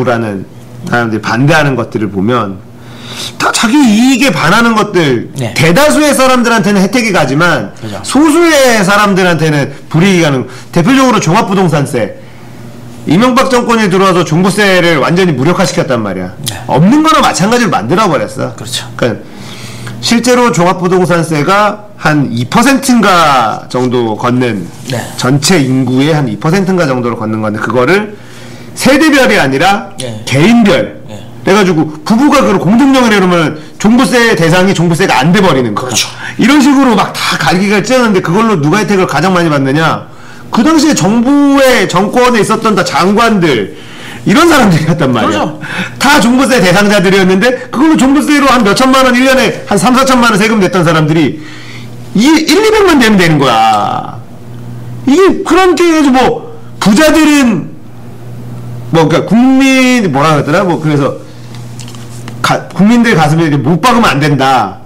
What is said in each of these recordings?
노라는 사람들이 반대하는 것들을 보면 다 자기 이익에 반하는 것들. 네. 대다수의 사람들한테는 혜택이 가지만 그렇죠. 소수의 사람들한테는 불이익이 가는. 대표적으로 종합부동산세. 이명박 정권이 들어와서 종부세를 완전히 무력화시켰단 말이야. 네. 없는 거나 마찬가지로 만들어버렸어. 그렇죠. 그러니까 실제로 종합부동산세가 한 2%인가 정도 걷는 네. 전체 인구의 한 2%인가 정도로 걷는 건데 그거를 세대별이 아니라 네. 개인별 네. 그래가지고 부부가 그런 공동명의로 이러면 종부세 대상이 종부세가 안 돼버리는 거야. 그렇죠. 이런 식으로 막 다 갈기가 찌었는데 그걸로 누가 혜택을 가장 많이 받느냐? 그 당시에 정부의 정권에 있었던 다 장관들 이런 사람들이었단 말이야. 그렇죠. 다 종부세 대상자들이었는데 그걸로 종부세로 한 몇천만 원 1년에 한 3, 4천만 원 세금 냈던 사람들이 1, 200만 내면 되는 거야. 이게 그런 게 해가지고 뭐 부자들은 뭐 그러니까 국민 뭐라 그랬더라 뭐 그래서 국민들 가슴에 못 박으면 안 된다.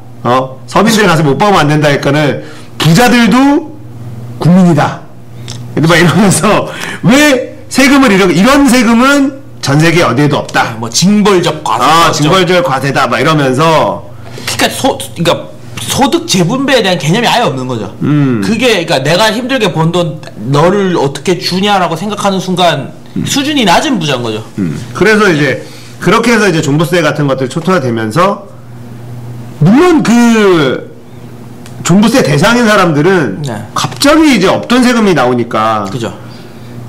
서민들 가슴에 못 박으면 안 된다 하니까는 부자들도 국민이다. 막 이러면서 왜 세금을 이런 세금은 전 세계 어디에도 없다. 뭐 징벌적 과세. 징벌적 과세다. 막 이러면서. 그러니까 소득 재분배에 대한 개념이 아예 없는 거죠. 그게 그러니까 내가 힘들게 번 돈 너를 어떻게 주냐라고 생각하는 순간 수준이 낮은 부자인 거죠. 그래서 이제 그렇게 해서 이제 종부세 같은 것들이 초토화되면서 물론 그 종부세 대상인 사람들은 네. 갑자기 이제 없던 세금이 나오니까. 그죠.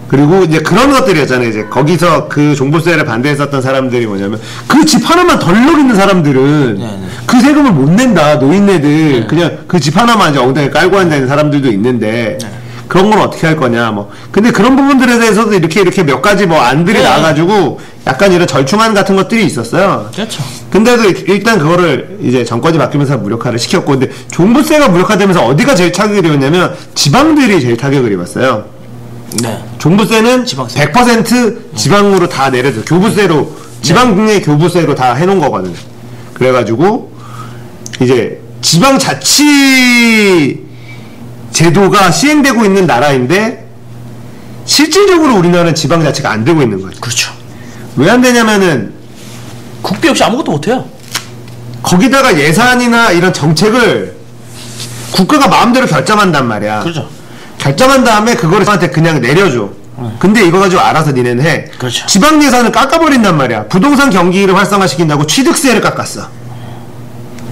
그리고 이제 그런 것들이었잖아요. 이제 거기서 그 종부세를 반대했었던 사람들이 뭐냐면 그 집 하나만 덜렁 있는 사람들은 네네. 그 세금을 못 낸다. 노인네들 네네. 그냥 그 집 하나만 이제 엉덩이 깔고 앉아있는 사람들도 있는데 네네. 그런 건 어떻게 할 거냐 뭐. 근데 그런 부분들에 대해서도 이렇게 몇 가지 뭐 안들이 네. 나와가지고 약간 이런 절충안 같은 것들이 있었어요. 그렇죠. 근데도 일단 그거를 이제 정권이 바뀌면서 무력화를 시켰고, 근데 종부세가 무력화되면서 어디가 제일 타격을 입었냐면 지방들이 제일 타격을 입었어요. 네. 종부세는 지방세. 100% 지방으로 다 내려줘. 교부세로 지방국내 네. 교부세로 다 해놓은 거거든. 그래가지고 이제 지방자치 제도가 시행되고 있는 나라인데 실질적으로 우리나라는 지방자치가 안 되고 있는 거죠. 그렇죠. 왜 안 되냐면은 국비 없이 아무것도 못해요. 거기다가 예산이나 이런 정책을 국가가 마음대로 결정한단 말이야. 그렇죠. 결정한 다음에 그거를 저한테 그냥 내려줘. 근데 이거 가지고 알아서 니네는 해. 그렇죠. 지방 예산을 깎아버린단 말이야. 부동산 경기를 활성화시킨다고 취득세를 깎았어.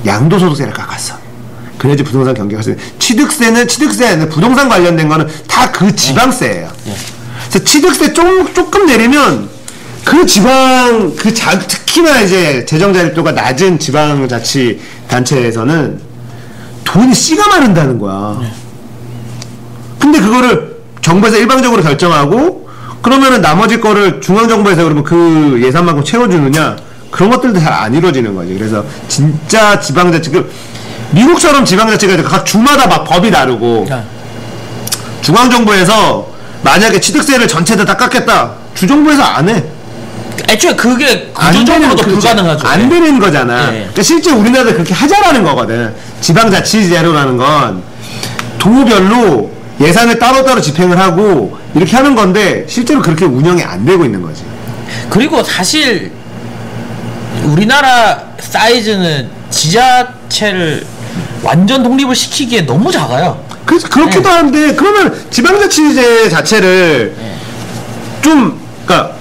양도소득세를 깎았어. 그래야지 부동산 경기가 취득세는 취득세 아니라 부동산 관련된 거는 다 그 지방세예요. 그래서 취득세 조금 내리면 그 지방 특히나 이제 재정 자립도가 낮은 지방자치 단체에서는 돈이 씨가 마른다는 거야. 근데 그거를 정부에서 일방적으로 결정하고 그러면은 나머지 거를 중앙정부에서 그러면 그 예산만큼 채워주느냐 그런 것들도 잘 안 이루어지는 거지. 그래서 진짜 지방자치 미국처럼 지방자치가 각 주마다 막 법이 다르고 중앙정부에서 만약에 취득세를 전체 다 깎겠다 주정부에서 안 해. 애초에 그게 구조적으로도 불가능하죠. 안 되는 거잖아. 네. 그러니까 실제 우리나라도 그렇게 하자라는 거거든. 지방자치제도라는 건 도별로 예산을 따로따로 집행을 하고 이렇게 하는 건데 실제로 그렇게 운영이 안 되고 있는 거지. 그리고 사실 우리나라 사이즈는 지자체를 완전 독립을 시키기에 너무 작아요. 그래서 그렇기도 네. 한데 그러면 지방자치제 자체를 네. 좀 그러니까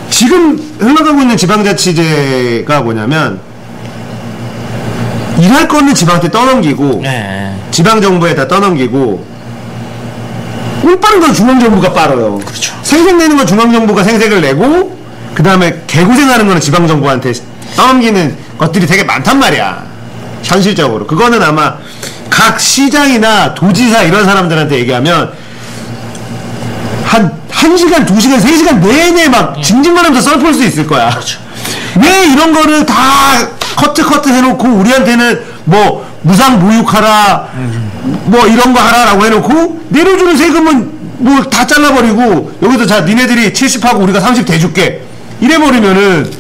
지금 흘러가고 있는 지방자치제가 뭐냐면 일할 거는 지방한테 떠넘기고 네. 지방정부에다 떠넘기고 꿀 빠른 건 중앙정부가 빨아요. 그렇죠. 생색 내는 건 중앙정부가 생색을 내고 그 다음에 개고생하는 거는 지방정부한테 떠넘기는 것들이 되게 많단 말이야. 현실적으로. 그거는 아마 각 시장이나 도지사 이런 사람들한테 얘기하면 한 1시간, 2시간, 3시간 내내 막 징징거리면서 썰풀 수 있을 거야. 그렇죠. 왜 이런 거를 다 커트 해놓고 우리한테는 뭐 무상 보육하라 뭐 이런 거 하라라고 해놓고 내려주는 세금은 뭐 다 잘라버리고 여기서 자 니네들이 70하고 우리가 30 대줄게 이래버리면은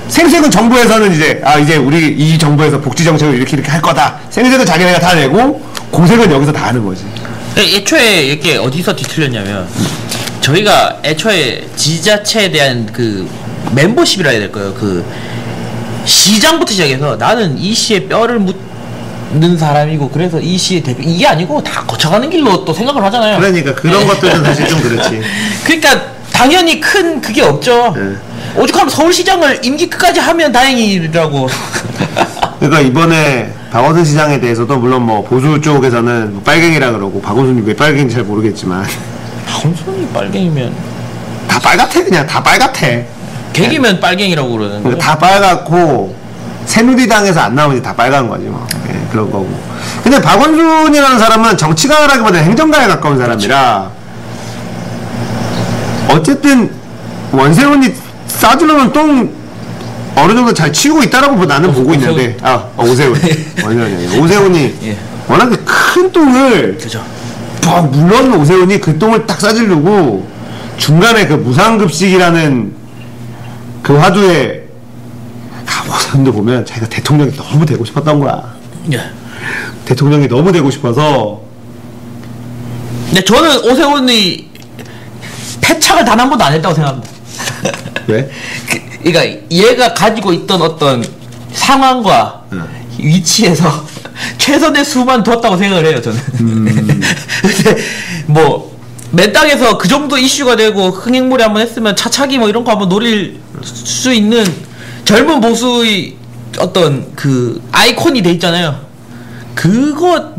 생색은 정부에서는 이제 우리 이 정부에서 복지정책을 이렇게 할 거다 생색은 자기네가 다 내고 고생은 여기서 다 하는 거지. 애초에 이렇게 어디서 뒤틀렸냐면 저희가 애초에 지자체에 대한 그 멤버십이라 해야 될까요? 그 시장부터 시작해서 나는 이 씨의 뼈를 묻는 사람이고 그래서 이 씨의 대표 이게 아니고 다 거쳐가는 길로 또 생각을 하잖아요. 그러니까 그런 것들은 사실 좀 그렇지. 그러니까 당연히 큰 그게 없죠. 오죽하면 서울시장을 임기 끝까지 하면 다행이라고. 그러니까 이번에 박원순 시장에 대해서도 물론 뭐 보수 쪽에서는 뭐 빨갱이라 그러고 박원순이 왜 빨갱인지 잘 모르겠지만 박원순이 빨갱이면 다 빨갛대. 그냥 다 빨갛대. 개기면 빨갱이라고 그러는데 다 빨갛고 새누리당에서 안 나오니 다 빨간 거지 뭐. 예, 그런 거고. 근데 박원순이라는 사람은 정치가라기보다는 행정가에 가까운 사람이라 어쨌든 원세훈이 싸주려면 똥 어느 정도 잘 치우고 있다라고 나는 보고 있는데 오세훈 원세훈이 오세훈이 예. 워낙에 큰 똥을 그죠. 막 물론 오세훈이 그 똥을 딱 싸주려고 중간에 그 무상급식이라는 그 화두에 오세훈도 보면 자기가 대통령이 너무 되고 싶었던 거야. 예. 대통령이 너무 되고 싶어서. 근데 저는 오세훈이 패착을 단 한 번도 안 했다고 생각합니다. 왜? 그러니까 얘가 가지고 있던 어떤 상황과 위치에서 최선의 수만 뒀다고 생각을 해요 저는. 근데 뭐 맨땅에서 그 정도 이슈가 되고 흥행물에 한번 했으면 차차기 뭐 이런 거 한번 노릴 수 있는 젊은 보수의 어떤 그 아이콘이 돼 있잖아요. 그거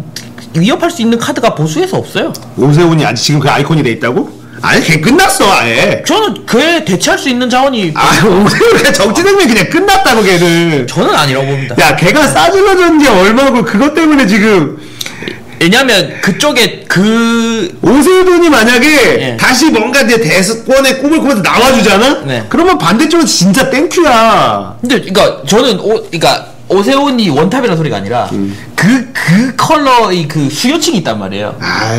위협할 수 있는 카드가 보수에서 없어요. 오세훈이 아직 지금 그 아이콘이 돼 있다고? 아니 걔 끝났어 아예. 저는 그에 대체할 수 있는 자원이 오세훈 정치생명이 그냥 끝났다고 걔는. 저는 아니라고 봅니다. 야 걔가 싸질러준 게 얼마고 그것 때문에 지금. 왜냐면 그쪽에 그 오세훈이 만약에 다시 뭔가 이제 대권의 꿈을 꾸면서 나와주잖아? 네. 그러면 반대쪽은 진짜 땡큐야. 근데 그러니까 저는 그러니까 오세훈이 원탑이라는 소리가 아니라 그 컬러의 그 수요층이 있단 말이에요.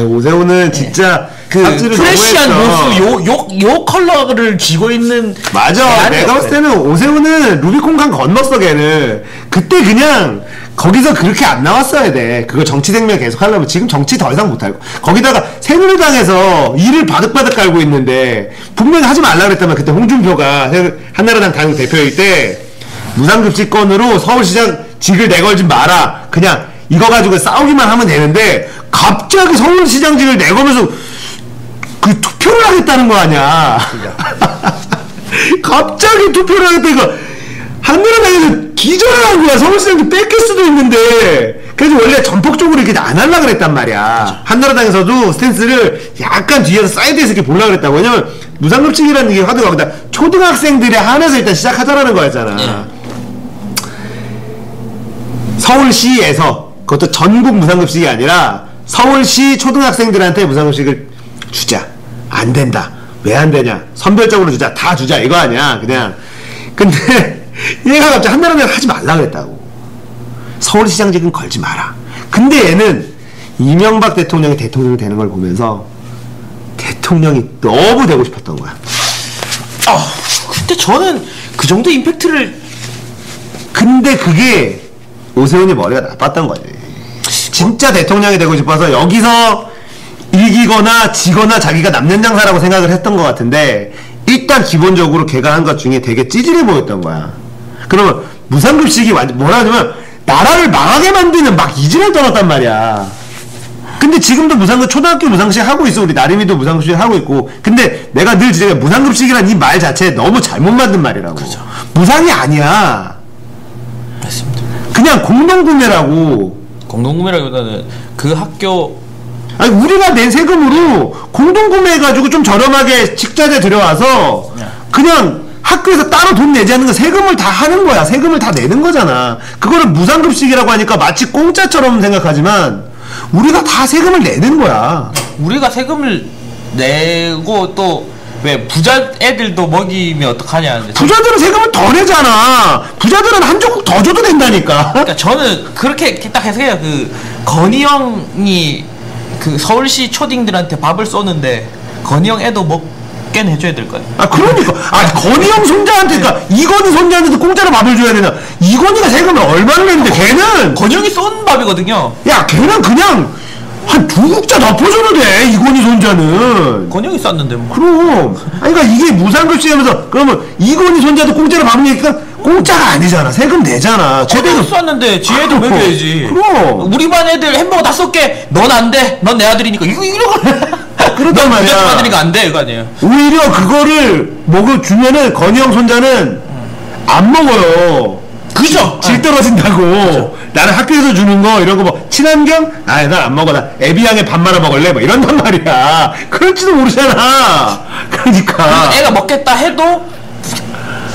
오세훈은 진짜 그 프레시한 보수 요 컬러를 쥐고 있는. 맞아. 내가 봤을 때는 오세훈은 루비콘강 건넜어 걔는. 그때 그냥 거기서 그렇게 안 나왔어야 돼. 그거 정치 생명 계속 하려면 지금 정치 더 이상 못하고. 거기다가 새누리당에서 이를 바득바득 깔고 있는데 분명히 하지 말라 그랬다면 그때 홍준표가 한나라당 당국 대표일 때 무상급식권으로 서울시장 직을 내걸지 마라. 그냥 이거 가지고 싸우기만 하면 되는데 갑자기 서울시장직을 내걸면서 그 투표를 하겠다는 거 아니야. 갑자기 투표를 하겠다. 이거 한나라당에서 기절을 한 거야. 서울시장직 뺏길 수도 있는데. 그래서 원래 전폭적으로 이렇게 안 하려고 그랬단 말이야. 그렇죠. 한나라당에서도 스탠스를 약간 뒤에서 사이드에서 이렇게 보려고 그랬다고. 왜냐면 무상급식이라는 게 화두가 거기다 초등학생들에 한해서 일단 시작하자라는 거였잖아. 서울시에서 그것도 전국 무상급식이 아니라 서울시 초등학생들한테 무상급식을 주자. 안 된다. 왜 안 되냐? 선별적으로 주자. 다 주자. 이거 아니야. 그냥. 근데 얘가 갑자기 한나라당 하지 말라 그랬다고. 서울시장직은 걸지 마라. 근데 얘는 이명박 대통령이 대통령이 되는 걸 보면서 대통령이 너무 되고 싶었던 거야. 근데 저는 그 정도 임팩트를. 근데 그게 오세훈이 머리가 나빴던 거지. 진짜 대통령이 되고 싶어서 여기서 이기거나 지거나 자기가 남는 장사라고 생각을 했던 것 같은데 일단 기본적으로 걔가 한 것 중에 되게 찌질해 보였던 거야. 그러면 무상급식이 완전 뭐라 하냐면 나라를 망하게 만드는 막 이질을 떠났단 말이야. 근데 지금도 초등학교 무상급식 하고 있어. 우리 나림이도 무상급식 하고 있고. 근데 내가 늘 지적해. 무상급식이란 이 말 자체 너무 잘못 만든 말이라고. 그렇죠. 무상이 아니야. 맞습니다. 그냥 공동구매라고. 공동구매라기보다는 그 학교. 아니 우리가 낸 세금으로 공동구매해가지고 좀 저렴하게 식자재 들여와서 그냥 학교에서 따로 돈 내지 않는 거 세금을 다 하는 거야. 세금을 다 내는 거잖아. 그거를 무상급식이라고 하니까 마치 공짜처럼 생각하지만 우리가 다 세금을 내는 거야. 우리가 세금을 내고 또 왜 부자 애들도 먹이면 어떡하냐. 부자들은 세금을 더 내잖아. 부자들은 한 조국 더 줘도 된다니까. 그러니까 저는 그렇게 딱 해석해요. 그 건희 형이 그 서울시 초딩들한테 밥을 쏘는데 건희 형 애도 먹게는 해줘야 될 거야. 그러니까. 건희 형 손자한테, 그러니까 이건희 손자한테도 공짜로 밥을 줘야 되나. 이건희가 세금을 얼마를 내는데 걔는 건희 형이 쏜 밥이거든요. 야 걔는 그냥 한 두 국자 덮어줘도 돼. 이건희 손자는. 권영이 쌌는데 뭐. 그럼. 아니 그러니까 이게 무상급식하면서 그러면 이건희 손자도 공짜로 밥 먹으니까 공짜가 아니잖아. 세금 내잖아. 제대로 쐈는데 지혜도 먹여야지. 그럼. 우리 반 애들 햄버거 다 쏠게. 넌 안 돼. 넌 내 아들이니까. 이런 거. 그렇단 말이야. 넌 아들이니까 안 돼. 이거 아니에요. 오히려 그거를 주면은 건희형 손자는 안 먹어요. 그죠? 질 떨어진다고. 그죠. 나는 학교에서 주는 거 이런 거 뭐 친환경? 난 안 먹어. 나 애비양에 밥 말아 먹을래. 뭐 이런단 말이야. 그럴지도 모르잖아. 그러니까 애가 먹겠다 해도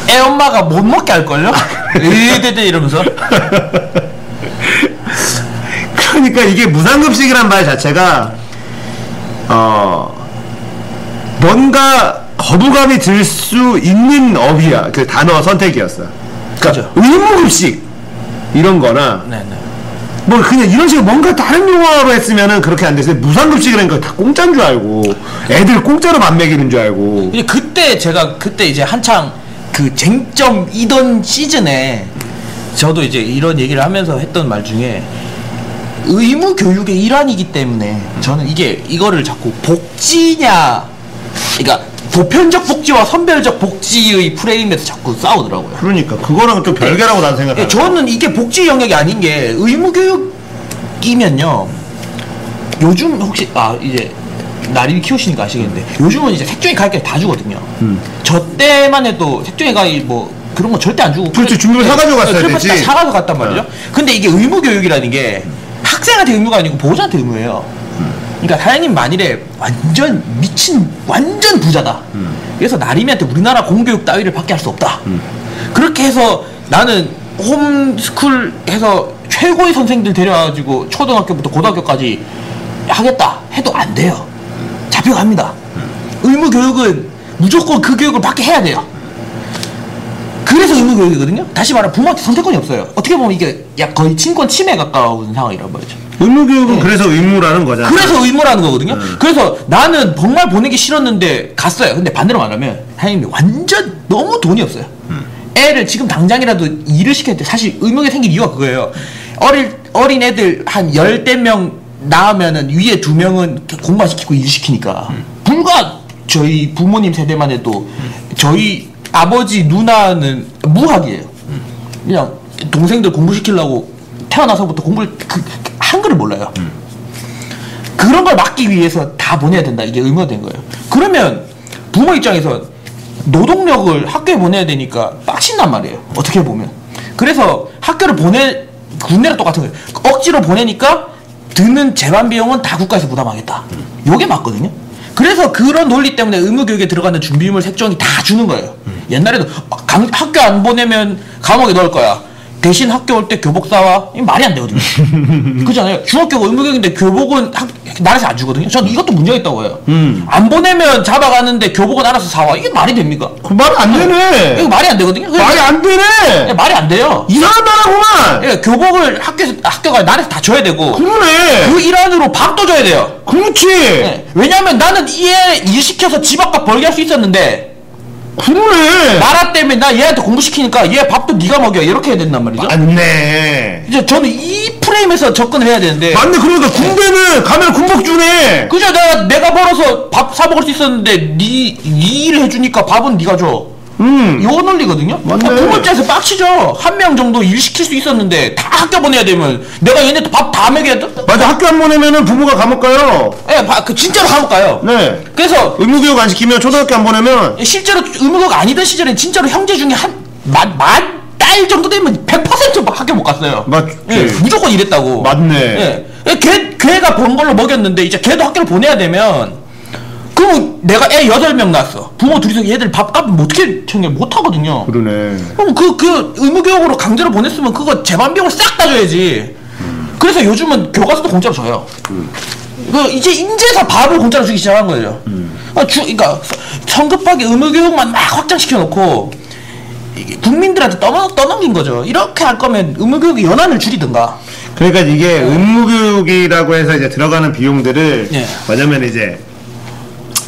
애 엄마가 못 먹게 할걸요? 에데데 이러면서. 그러니까 이게 무상급식이란 말 자체가 뭔가 거부감이 들 수 있는 어휘야. 그 단어 선택이었어. 그러니까 의무급식 이런 거나 네네. 뭐 그냥 이런 식으로 뭔가 다른 용어로 했으면은 그렇게 안 됐어요. 무상급식이라는 거 다 공짜인 줄 알고 애들 공짜로 밥 먹이는 줄 알고. 그때 제가 이제 한창 그 쟁점이던 시즌에 저도 이제 이런 얘기를 하면서 했던 말 중에 의무 교육의 일환이기 때문에 저는 이거를 자꾸 복지냐, 그러니까 보편적 복지와 선별적 복지의 프레임에서 자꾸 싸우더라고요. 그러니까 그거랑 좀 별개라고 난 생각해요. 저는 이게 복지 영역이 아닌 게 의무 교육이면요. 요즘 혹시 이제 나린이 키우시니까 아시겠는데 요즘은 이제 색종이 과일까지 다 주거든요. 저 때만 해도 색종이 과일 뭐 그런 거 절대 안 주고. 그렇지, 준비물 사가지고 갔어야 되지. 다 사가지고 갔단 말이죠. 근데 이게 의무 교육이라는 게 학생한테 의무가 아니고 보호자한테 의무예요. 그러니까 사장님 만일에 완전 부자다. 그래서 나림이한테 우리나라 공교육 따위를 받게 할 수 없다. 그렇게 해서 나는 홈스쿨 해서 최고의 선생들 데려와가지고 초등학교부터 고등학교까지 하겠다 해도 안 돼요. 잡혀갑니다. 의무 교육은 무조건 그 교육을 받게 해야 돼요. 그래서 의무 교육이거든요. 다시 말하면 부모한테 선택권이 없어요. 어떻게 보면 이게 거의 친권 침해에 가까운 상황이란 말이죠. 의무교육은 그래서 의무라는 거잖아. 그래서 의무라는 거거든요. 그래서 나는 정말 보내기 싫었는데 갔어요. 근데 반대로 말하면 사장님이 완전 너무 돈이 없어요. 애를 지금 당장이라도 일을 시킬 때 사실 의무가 생긴 이유가 그거예요. 어린 애들 한 10명 낳으면은 위에 2명은 공부만 시키고 일 시키니까 불과 저희 부모님 세대만 해도 저희 아버지 누나는 무학이에요. 그냥 동생들 공부시키려고 태어나서부터 공부를 한글을 몰라요. 그런 걸 막기 위해서 다 보내야 된다. 이게 의무가 된 거예요. 그러면 부모 입장에서 노동력을 학교에 보내야 되니까 빡친단 말이에요. 어떻게 보면. 그래서 학교를 군대랑 똑같은 거예요. 억지로 보내니까 드는 재반 비용은 다 국가에서 부담하겠다. 요게 맞거든요. 그래서 그런 논리 때문에 의무교육에 들어가는 준비물 색종이 다 주는 거예요. 옛날에도 학교 안 보내면 감옥에 넣을 거야. 대신 학교 올 때 교복 사와. 이게 말이 안 되거든요. 그렇잖아요. 중학교가 의무교육인데 교복은 나라에서 안 주거든요. 저는 이것도 문제가 있다고 해요. 안 보내면 잡아가는데 교복은 알아서 사와. 이게 말이 됩니까? 그 말이 안 되네. 이거 말이 안 되거든요. 말이 안 되네. 말이 안 돼요. 이상한 나라구만. 예, 교복을 학교가 나라에서 다 줘야 되고. 그러네. 그 일환으로 밥도 줘야 돼요. 그렇지. 예, 왜냐면 나는 일 시켜서 집 앞값 벌게 할 수 있었는데. 그러네. 나라 때문에 나 얘한테 공부시키니까 얘 밥도 네가 먹여 이렇게 해야 된단 말이죠. 맞네. 이제 저는 이 프레임에서 접근을 해야 되는데. 맞네. 그러니까 군대는 가면 군복 주네. 그죠. 내가 벌어서 밥 사 먹을 수 있었는데 네 일을 해주니까 밥은 네가 줘. 요 논리거든요. 맞네. 부모 입장에서 빡치죠. 한 명 정도 일 시킬 수 있었는데 다 학교 보내야 되면 내가 얘네들 밥 다 먹여야 돼. 맞아. 학교 안 보내면은 부모가 감옥 가요. 예, 진짜로 감옥 가요. 네. 그래서 의무교육 안 시키면 초등학교 안 보내면 실제로 의무교육 아니던 시절에 진짜로 형제 중에 만 딸 정도 되면 100% 학교 못 갔어요. 맞지. 예, 무조건 이랬다고. 맞네. 예, 걔가 번 걸로 먹였는데 이제 걔도 학교를 보내야 되면 그럼 내가 애 8명 낳았어. 부모 둘이서 얘들 밥값 어떻게 챙겨 못 하거든요. 그러네. 그럼 그 의무교육으로 강제로 보냈으면 그거 재반비용을 싹 다 줘야지. 그래서 요즘은 교과서도 공짜로 줘요. 이제 인제서 밥을 공짜로 주기 시작한 거예요. 그러니까 성급하게 의무교육만 막 확장시켜 놓고 국민들한테 떠넘긴 거죠. 이렇게 할 거면 의무교육의 연한을 줄이든가. 그러니까 이게 의무교육이라고 해서 이제 들어가는 비용들을 예. 뭐냐면 이제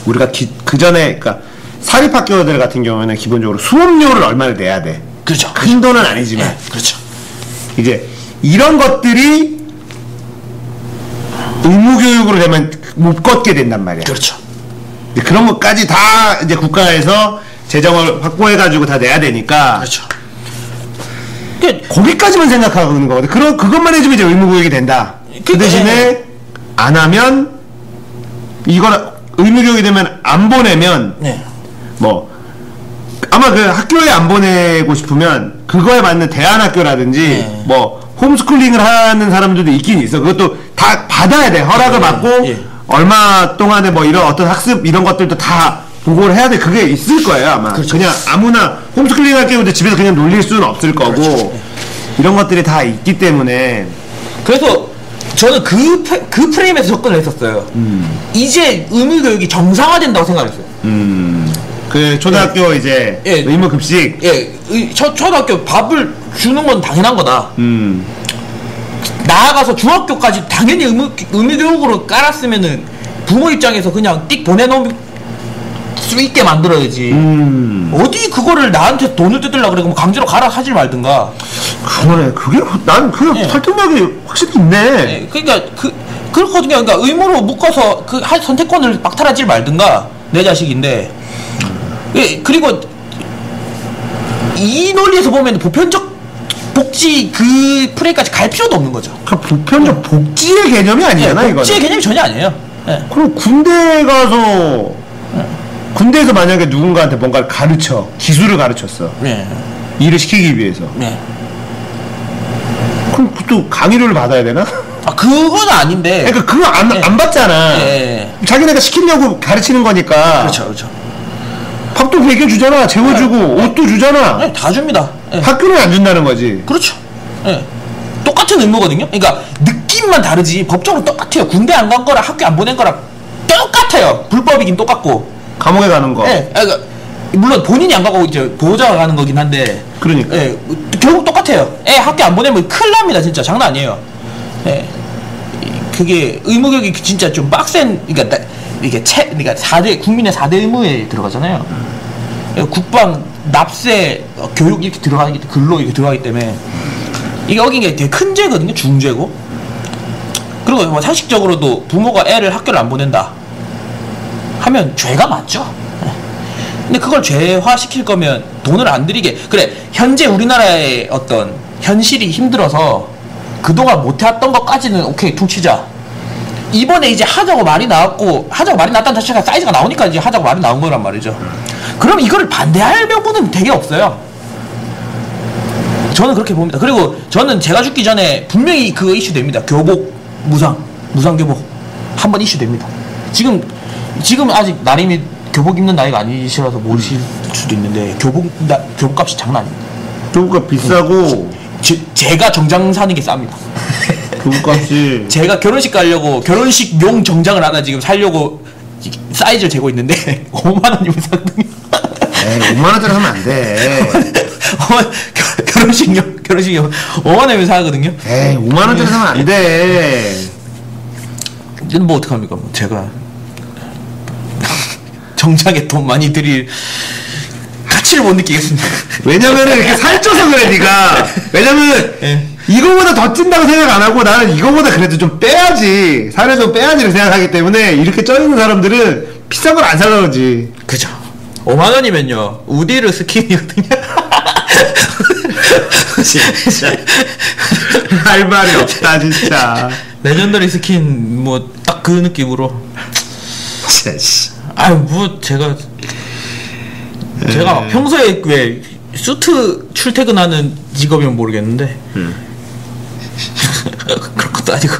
우리가 그 전에 그러니까 사립학교들 같은 경우에는 기본적으로 수업료를 얼마를 내야 돼. 그렇죠. 큰 돈은 아니지만. 예, 그렇죠. 이제 이런 것들이 의무교육으로 되면 못 걷게 된단 말이야. 그렇죠. 그런 것까지 다 이제 국가에서 재정을 확보해가지고 다 내야 되니까. 그렇죠. 거기까지만 생각하는 거거든. 그것만 해주면 이제 의무교육이 된다. 그 대신에 안 하면 이걸 의무교육이 되면 안 보내면 뭐 아마 그 학교에 안 보내고 싶으면 그거에 맞는 대안학교라든지 뭐 홈스쿨링을 하는 사람들도 있긴 있어. 그것도 다 받아야 돼. 허락을 받고 얼마 동안에 뭐 이런 어떤 학습 이런 것들도 다 보고를 해야 돼. 그게 있을 거예요 아마. 그렇죠. 그냥 아무나 홈스쿨링 할 경우도 집에서 그냥 놀릴 수는 없을 거고. 그렇죠. 이런 것들이 다 있기 때문에. 그래서 저는 그 프레임에서 접근을 했었어요. 이제 의무교육이 정상화된다고 생각했어요. 그 초등학교 이제 의무 급식. 초등학교 밥을 주는 건 당연한 거다. 나아가서 중학교까지 당연히 의무교육으로 깔았으면은 부모 입장에서 그냥 띡 보내놓을 수 있게 만들어야지. 어디 그거를 나한테 돈을 뜯으려고 그래. 그럼 강제로 가라 하지 말든가. 그러네. 난 그게 설득력이 확실히 있네. 그러니까 그렇거든요. 그러니까 의무로 묶어서 그 선택권을 박탈하지 말든가. 내 자식인데. 그리고 이 논리에서 보면 보편적 복지 그 프레임까지 갈 필요도 없는 거죠. 그러니까 보편적 복지의 개념이 아니잖아. 이거 복지의 개념이 전혀 아니에요. 그럼 군대 가서 군대에서 만약에 누군가한테 뭔가를 가르쳐 기술을 가르쳤어. 일을 시키기 위해서. 그럼 또 강의료를 받아야 되나? 그건 아닌데. 그러니까 그거 안 받잖아. 자기네가 시키려고 가르치는 거니까. 그렇죠. 밥도 먹여주잖아. 재워주고 옷도 주잖아. 다 줍니다. 학교는 안 준다는 거지. 그렇죠. 똑같은 의무거든요. 그러니까 느낌만 다르지 법적으로 똑같아요. 군대 안 간 거랑 학교 안 보낸 거랑 똑같아요. 불법이긴 똑같고. 감옥에 가는 거. 그러니까 물론 본인이 안 가고 이제 보호자가 가는 거긴 한데. 그러니까. 결국 똑같아요. 학교 안 보내면 큰일 납니다. 진짜 장난 아니에요. 그게 의무교육이 진짜 좀 빡센. 그러니까 그러니까 4대 국민의 4대 의무에 들어가잖아요. 국방, 납세, 교육 이렇게 들어가기 근로 이렇게 들어가기 때문에 이게 어긴 게 되게 큰 죄거든요. 중죄고. 그리고 뭐 상식적으로도 부모가 애를 학교를 안 보낸다 하면 죄가 맞죠. 근데 그걸 죄화시킬 거면 돈을 안 들이게. 그래, 현재 우리나라의 어떤 현실이 힘들어서 그동안 못해왔던 것까지는 오케이 퉁치자. 이번에 이제 하자고 말이 나왔다는 자체가 사이즈가 나오니까 이제 하자고 말이 나온 거란 말이죠. 그럼 이거를 반대할 명분은 되게 없어요. 저는 그렇게 봅니다. 그리고 저는 제가 죽기 전에 분명히 그거 이슈 됩니다. 교복, 무상 교복 한번 이슈 됩니다. 지금 아직 나름이 교복 입는 나이가 아니시라서 모르실 수도 있는데 교복값이 장난 아닙니다. 교복값 비싸고 제가 정장 사는 게 쌉니다. 교복값이 제가 결혼식 가려고 결혼식용 정장을 하나 지금 사려고 사이즈를 재고 있는데 5만 원이면 사거든요. 5만 원짜리 하면 안 돼. 결혼식용 5만 원이면 사거든요. 5만 원짜리 사면 안 돼. 이제는 뭐 어떡합니까? 제가 정장에 돈 많이 들일 가치를 못 느끼겠습니다. 왜냐면은 이렇게 살쪄서 그래 니가. 왜냐면 이거보다 더 찐다고 생각 안 하고 나는 이거보다 그래도 좀 빼야지, 살을 좀 빼야지를 생각하기 때문에 이렇게 쪄있는 사람들은 비싼 걸 안 살라 그러지. 그죠. 5만 원이면요 우디르 스킨이거든요. 진짜 할 말이 없다 진짜. 레전더리 스킨 뭐 딱 그 느낌으로. 뭐 제가 평소에 왜 수트 출퇴근하는 직업이면 모르겠는데 그런 것도 아니고.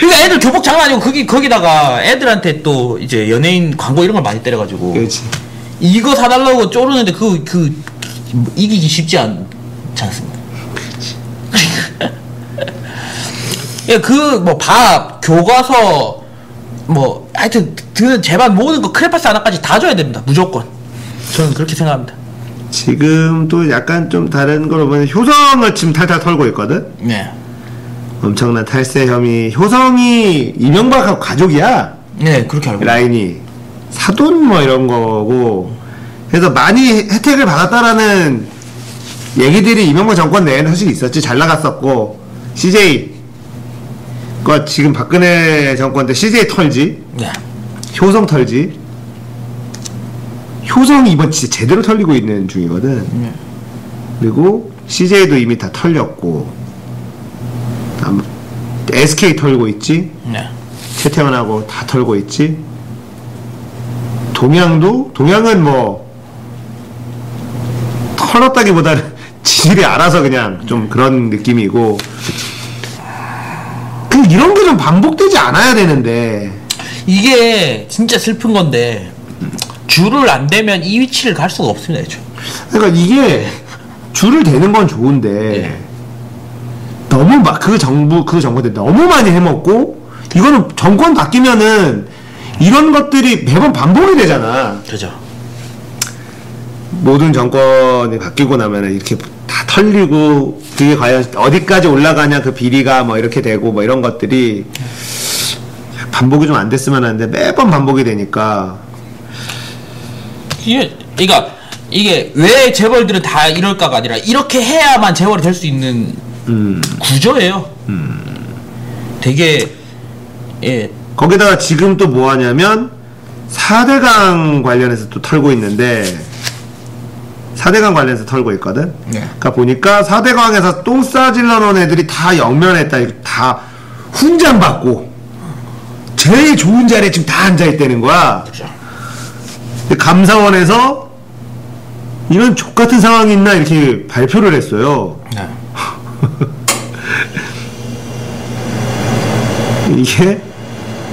그러니까 애들 교복 장난 아니고 거기다가 애들한테 또 이제 연예인 광고 이런 걸 많이 때려가지고. 그렇지. 이거 사달라고 쪼르는데 이기기 쉽지 않습니다. 뭐 밥, 교과서, 뭐 하여튼 제발 모든 거 크레파스 하나까지 다 줘야 됩니다. 무조건. 저는 그렇게 생각합니다. 지금 또 약간 좀 다른 걸로 보면 효성을 지금 탈탈 털고 있거든. 네. 엄청난 탈세 혐의. 효성이 이명박하고 가족이야. 네, 그렇게 알고. 라인이 사돈 뭐 이런 거고. 그래서 많이 혜택을 받았다라는 얘기들이 이명박 정권 내에는 사실 있었지. 잘 나갔었고 CJ 그러니까 지금 박근혜 정권 때 CJ 털지, 네. 효성 털지. 효성이 이번 진짜 제대로 털리고 있는 중이거든. 그리고 CJ도 이미 다 털렸고, SK 털고 있지. 네. 최태원하고 다 털고 있지. 동양은 뭐 털었다기보다는 지들이 알아서 그냥 좀 그런 느낌이고. 이런 게 좀 반복되지 않아야 되는데. 이게 진짜 슬픈 건데 줄을 안 대면 이 위치를 갈 수가 없습니다. 애초에. 그러니까 이게 줄을 대는 건 좋은데 네. 너무 막 그 정부 때 너무 많이 해먹고, 이거는 정권 바뀌면은 이런 것들이 매번 반복이 되잖아. 그죠. 모든 정권이 바뀌고 나면은 이렇게 다 털리고, 그게 과연 어디까지 올라가냐, 그 비리가 뭐 이렇게 되고 뭐 이런 것들이 반복이 좀 안 됐으면 하는데 매번 반복이 되니까. 그러니까 이게 왜 재벌들은 다 이럴까가 아니라 이렇게 해야만 재벌이 될 수 있는 구조예요. 되게 예. 거기다가 지금 또 뭐 하냐면 4대강 관련해서 또 털고 있는데, 4대강 관련해서 털고 있거든. 네. 그러니까 보니까 4대강에서 똥 싸질러 놓은 애들이 다 영면했다. 다 훈장 받고 제일 좋은 자리에 지금 다 앉아 있다는 거야. 그렇죠. 감사원에서 이런 족같은 상황이 있나 이렇게 발표를 했어요. 네. 이게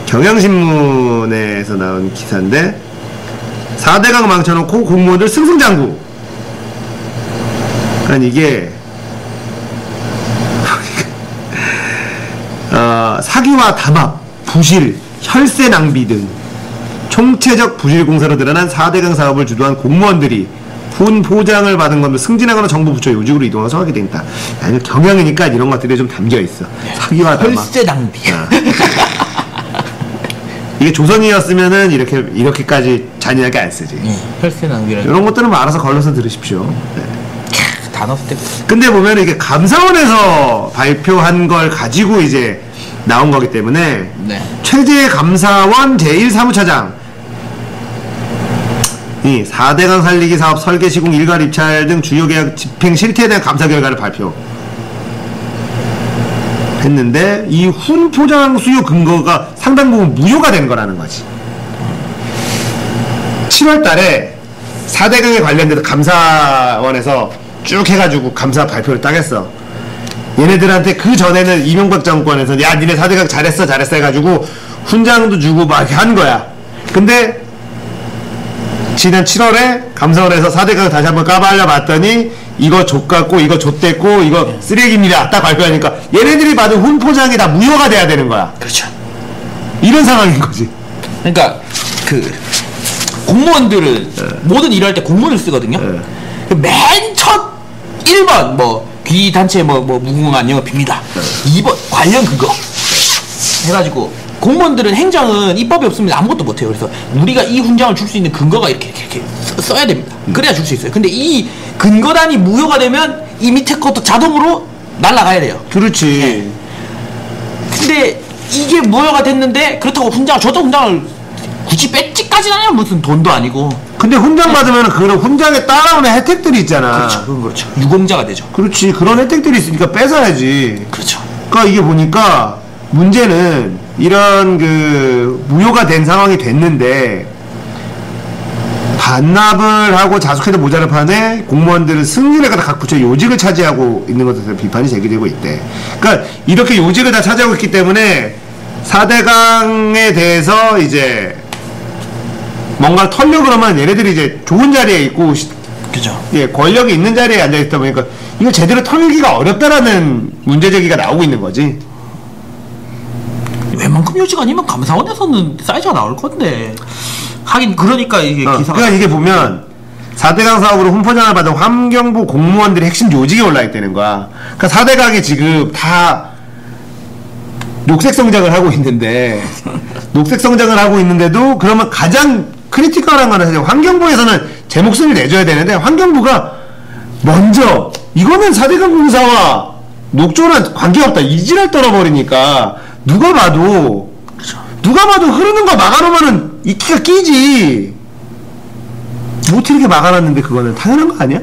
경향신문에서 나온 기사인데, 4대강 망쳐놓고 공무원들 승승장구. 그러니까 이게 사기와 담합, 부실, 혈세 낭비 등 총체적 부실 공사로 드러난 4대강 사업을 주도한 공무원들이 군 포장을 받은 것으로 승진하거나 정부 부처 요직으로 이동해서 하게 된다. 아니, 경향이니까 이런 것들이 좀 담겨 있어. 사기와 담합. 혈세 낭비. 이게 조선이었으면은 이렇게까지 잔인하게 안 쓰지. 혈세 낭비라. 이런 것들은 뭐 알아서 걸러서 들으십시오. 네. 단어 때. 근데 보면 이게 감사원에서 발표한 걸 가지고 이제 나온 거기 때문에, 네. 최재 감사원 제1사무차장 이 4대강 살리기 사업 설계 시공 일괄 입찰 등 주요 계약 집행 실태에 대한 감사 결과를 발표했는데, 이 훈 포장 수요 근거가 상당 부분 무효가 된 거라는 거지. 7월 달에 4대강에 관련돼서 감사원에서 쭉 해가지고 감사 발표를 딱 했어. 얘네들한테 그 전에는 이명박 정권에서 야 니네 4대강 잘했어 해가지고 훈장도 주고 막 한 거야. 근데 지난 7월에 감사원에서 4대강 다시 한번 까발려 봤더니 이거 족같고 이거 족됐고 이거 쓰레기입니다 딱 발표하니까 얘네들이 받은 훈포장이 다 무효가 돼야 되는 거야. 그렇죠. 이런 상황인 거지. 그러니까 그 공무원들은 모든 일할 때 공문을 쓰거든요. 맨 첫 1번 뭐 귀단체 뭐 무궁한 영업입니다. 2번 관련 그거 해가지고, 공무원들은 행정은 입법이 없으면 아무것도 못해요. 그래서 우리가 이 훈장을 줄 수 있는 근거가 이렇게 써야 됩니다. 그래야 줄 수 있어요. 근데 이 근거단이 무효가 되면 이 밑에 것도 자동으로 날아가야 돼요. 그렇지. 네. 근데 이게 무효가 됐는데, 그렇다고 저도 훈장을 굳이 뺏지까지는 아니면 무슨 돈도 아니고. 근데 훈장 받으면 그런 훈장에 따라오는 혜택들이 있잖아. 그렇죠. 그건 그렇죠. 유공자가 되죠. 그렇지. 그런 혜택들이 있으니까 뺏어야지. 그렇죠. 그러니까 이게 보니까 문제는 이런 그 무효가 된 상황이 됐는데, 반납을 하고 자숙해도 모자란 판에 공무원들은 승진을 갖다 각 부처 요직을 차지하고 있는 것에 대해서 비판이 제기되고 있대. 그러니까 이렇게 요직을 다 차지하고 있기 때문에 4대강에 대해서 이제 뭔가 털려 그러면 얘네들이 이제 좋은 자리에 있고, 그죠. 예, 권력이 있는 자리에 앉아 있다 보니까 이걸 제대로 털기가 어렵다라는 문제 제기가 나오고 있는 거지. 웬만큼 요직 아니면 감사원에서는 사이즈가 나올 건데. 하긴 그러니까 이게 기사가. 그러니까 이게 보면 4대강 사업으로 훈포장을 받은 환경부 공무원들이 핵심 요직에 올라 있다는 거야. 그러니까 4대강이 지금 다 녹색 성장을 하고 있는데도 그러면 가장 크리티컬한 거는 사실 환경부에서는 제 목소리를 내줘야 되는데, 환경부가 먼저 이거는 4대강 공사와 녹조랑 관계없다 이지랄 떨어버리니까 누가 봐도 흐르는 거 막아놓으면은 이끼가 끼지. 못 이렇게 막아놨는데 그거는 당연한 거 아니야?